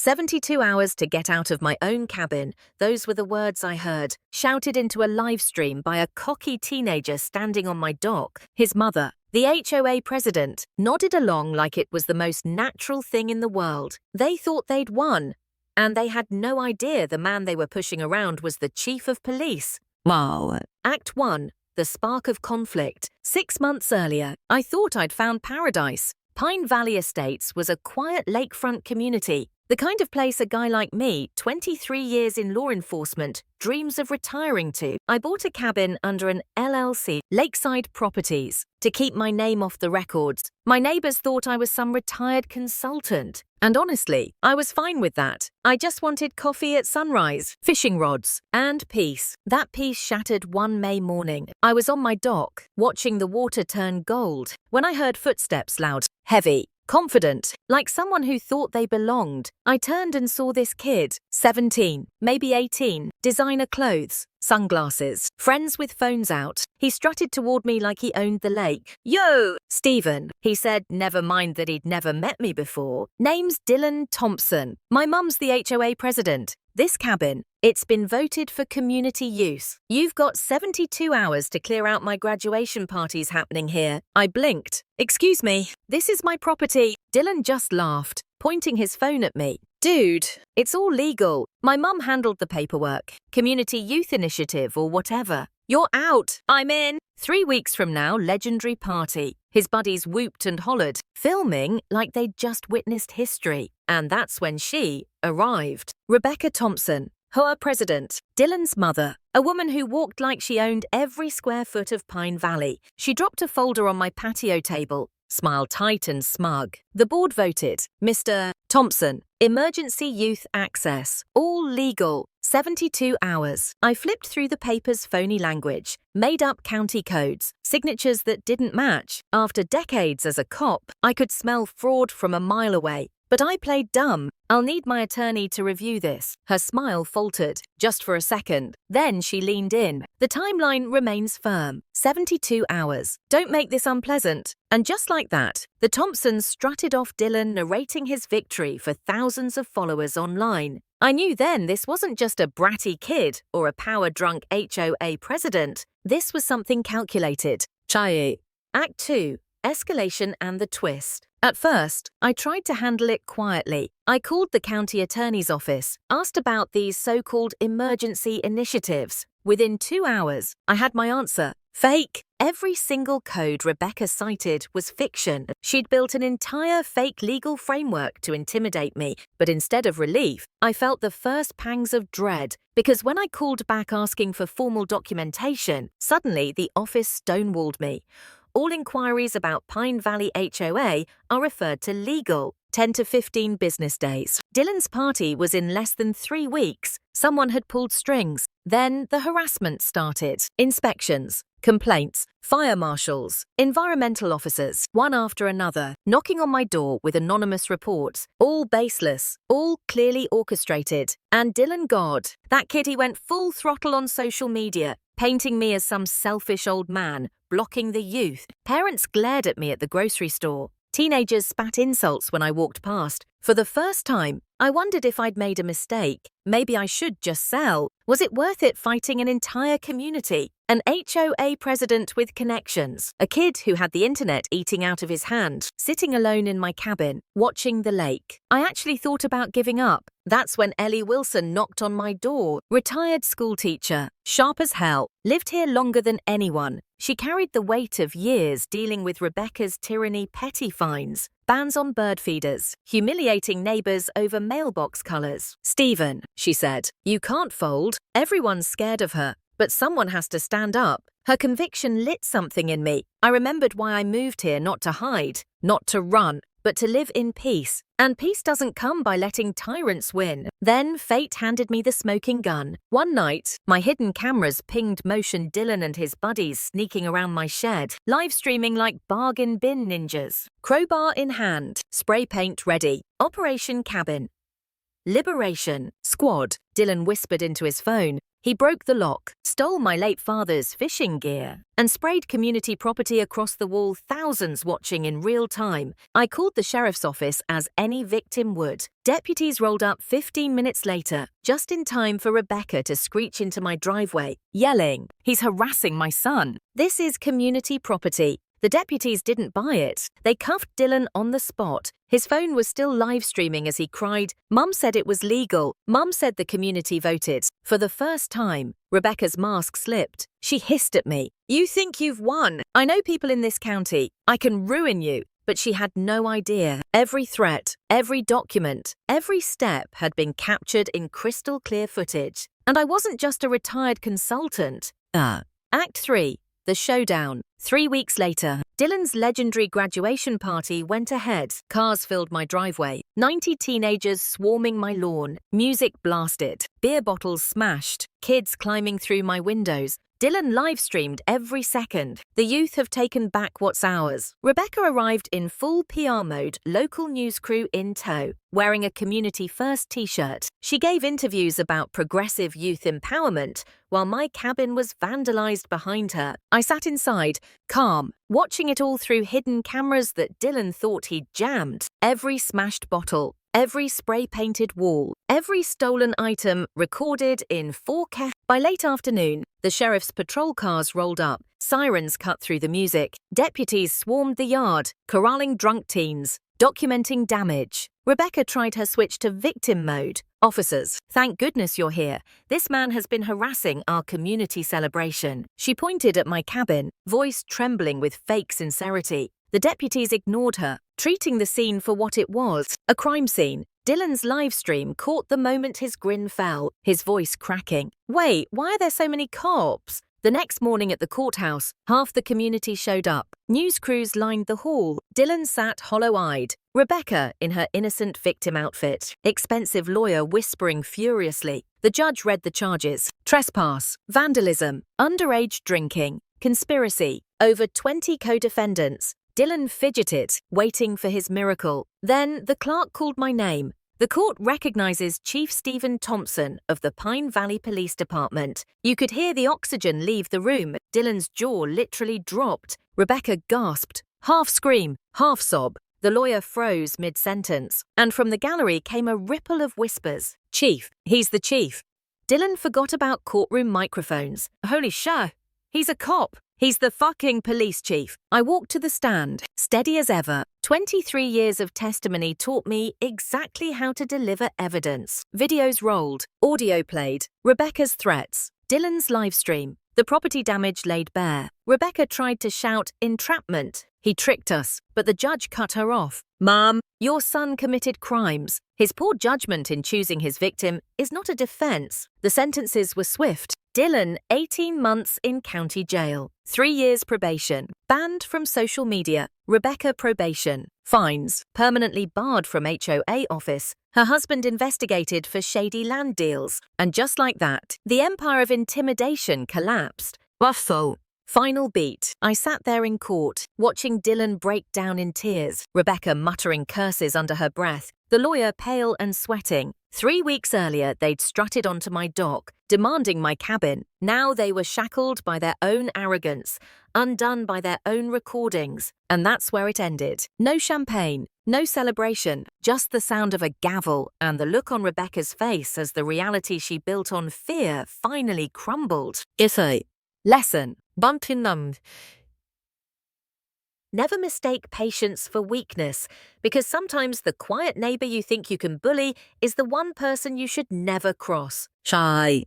72 hours to get out of my own cabin. Those were the words I heard, shouted into a live stream by a cocky teenager standing on my dock. His mother, the HOA president, nodded along like it was the most natural thing in the world. They thought they'd won, and they had no idea the man they were pushing around was the chief of police. Wow. Act 1. The spark of conflict. 6 months earlier, I thought I'd found paradise. Pine Valley Estates was a quiet lakefront community, the kind of place a guy like me, 23 years in law enforcement, dreams of retiring to. I bought a cabin under an LLC, Lakeside Properties, to keep my name off the records. My neighbors thought I was some retired consultant. And honestly, I was fine with that. I just wanted coffee at sunrise, fishing rods, and peace. That peace shattered one May morning. I was on my dock, watching the water turn gold, when I heard footsteps loud, heavy, confident, like someone who thought they belonged. I turned and saw this kid, 17, maybe 18, designer clothes, sunglasses, friends with phones out. He strutted toward me like he owned the lake. Yo, Stephen, he said, never mind that he'd never met me before. Name's Dylan Thompson. My mum's the HOA president. This cabin, it's been voted for community use. You've got 72 hours to clear out my graduation parties happening here. I blinked. Excuse me, this is my property. Dylan just laughed, pointing his phone at me. Dude, it's all legal. My mum handled the paperwork. Community Youth Initiative or whatever. You're out. I'm in. 3 weeks from now, legendary party. His buddies whooped and hollered, filming like they'd just witnessed history. And that's when she arrived. Rebecca Thompson, HOA president, Dylan's mother, a woman who walked like she owned every square foot of Pine Valley. She dropped a folder on my patio table, smiled tight and smug. The board voted, Mr. Thompson, emergency youth access, all legal, 72 hours. I flipped through the paper's phony language, made up county codes, signatures that didn't match. After decades as a cop, I could smell fraud from a mile away. But I played dumb. I'll need my attorney to review this. Her smile faltered, just for a second. Then she leaned in. The timeline remains firm. 72 hours. Don't make this unpleasant. And just like that, the Thompsons strutted off Dylan narrating his victory for thousands of followers online. I knew then this wasn't just a bratty kid or a power-drunk HOA president. This was something calculated. Chai. Act 2. Escalation and the twist. At first, I tried to handle it quietly. I called the county attorney's office, asked about these so-called emergency initiatives. Within 2 hours, I had my answer. Fake. Every single code Rebecca cited was fiction. She'd built an entire fake legal framework to intimidate me, but instead of relief, I felt the first pangs of dread, because when I called back asking for formal documentation, suddenly the office stonewalled me. All inquiries about Pine Valley HOA are referred to legal, 10 to 15 business days. Dylan's party was in less than 3 weeks. Someone had pulled strings. Then the harassment started. Inspections, complaints, fire marshals, environmental officers, one after another, knocking on my door with anonymous reports, all baseless, all clearly orchestrated. And Dylan God, that kid, he went full throttle on social media, painting me as some selfish old man, blocking the youth. Parents glared at me at the grocery store. Teenagers spat insults when I walked past. For the first time, I wondered if I'd made a mistake. Maybe I should just sell. Was it worth it fighting an entire community? An HOA president with connections. A kid who had the internet eating out of his hand. Sitting alone in my cabin, watching the lake. I actually thought about giving up. That's when Ellie Wilson knocked on my door. Retired schoolteacher. Sharp as hell. Lived here longer than anyone. She carried the weight of years dealing with Rebecca's tyranny petty fines. Bans on bird feeders, humiliating neighbors over mailbox colors. Stephen, she said, you can't fold. Everyone's scared of her, but someone has to stand up. Her conviction lit something in me. I remembered why I moved here, not to hide, not to run, but to live in peace. And peace doesn't come by letting tyrants win. Then fate handed me the smoking gun. One night, my hidden cameras pinged motion Dylan and his buddies sneaking around my shed, live streaming like bargain bin ninjas. Crowbar in hand, spray paint ready. Operation Cabin. Liberation. Squad, Dylan whispered into his phone. He broke the lock, stole my late father's fishing gear, and sprayed community property across the wall, thousands watching in real time. I called the sheriff's office as any victim would. Deputies rolled up 15 minutes later, just in time for Rebecca to screech into my driveway, yelling, "He's harassing my son." This is community property. The deputies didn't buy it. They cuffed Dylan on the spot. His phone was still live streaming as he cried, "Mum said it was legal. Mum said the community voted." For the first time, Rebecca's mask slipped. She hissed at me, "You think you've won? I know people in this county. I can ruin you." But she had no idea. Every threat, every document, every step had been captured in crystal clear footage. And I wasn't just a retired consultant. Act 3. The showdown. 3 weeks later, Dylan's legendary graduation party went ahead. Cars filled my driveway, 90 teenagers swarming my lawn, music blasted, beer bottles smashed, kids climbing through my windows. Dylan live-streamed every second. The youth have taken back what's ours. Rebecca arrived in full PR mode, local news crew in tow, wearing a Community First t-shirt. She gave interviews about progressive youth empowerment, while my cabin was vandalized behind her. I sat inside, calm, watching it all through hidden cameras that Dylan thought he'd jammed. Every smashed bottle, every spray-painted wall, every stolen item recorded in 4K. By late afternoon, the sheriff's patrol cars rolled up, sirens cut through the music, deputies swarmed the yard, corralling drunk teens, documenting damage. Rebecca tried her switch to victim mode. "Officers, thank goodness you're here. This man has been harassing our community celebration." She pointed at my cabin, voice trembling with fake sincerity. The deputies ignored her, treating the scene for what it was, a crime scene. Dylan's livestream caught the moment his grin fell, his voice cracking. "Wait, why are there so many cops?" The next morning at the courthouse, half the community showed up. News crews lined the hall. Dylan sat hollow-eyed. Rebecca in her innocent victim outfit. Expensive lawyer whispering furiously. The judge read the charges. Trespass, vandalism, underage drinking, conspiracy. Over 20 co-defendants. Dylan fidgeted, waiting for his miracle. Then the clerk called my name. The court recognizes Chief Stephen Thompson of the Pine Valley Police Department. You could hear the oxygen leave the room. Dylan's jaw literally dropped. Rebecca gasped, half scream, half sob. The lawyer froze mid-sentence, and from the gallery came a ripple of whispers. "Chief, he's the chief." Dylan forgot about courtroom microphones. Holy shit, he's a cop. He's the fucking police chief. I walked to the stand, steady as ever. 23 years of testimony taught me exactly how to deliver evidence. Videos rolled, audio played, Rebecca's threats, Dylan's livestream, the property damage laid bare. Rebecca tried to shout entrapment. He tricked us, but the judge cut her off. "Mom, your son committed crimes. His poor judgment in choosing his victim is not a defense." The sentences were swift. Dylan, 18 months in county jail, 3 years probation, banned from social media. Rebecca probation, fines, permanently barred from HOA office. Her husband investigated for shady land deals. And just like that, the empire of intimidation collapsed. Waffle. Final beat. I sat there in court, watching Dylan break down in tears, Rebecca muttering curses under her breath, the lawyer pale and sweating. 3 weeks earlier, they'd strutted onto my dock, demanding my cabin. Now they were shackled by their own arrogance, undone by their own recordings. And that's where it ended. No champagne, no celebration, just the sound of a gavel and the look on Rebecca's face as the reality she built on fear finally crumbled. Lesson. Never mistake patience for weakness, because sometimes the quiet neighbor you think you can bully is the one person you should never cross. Shy.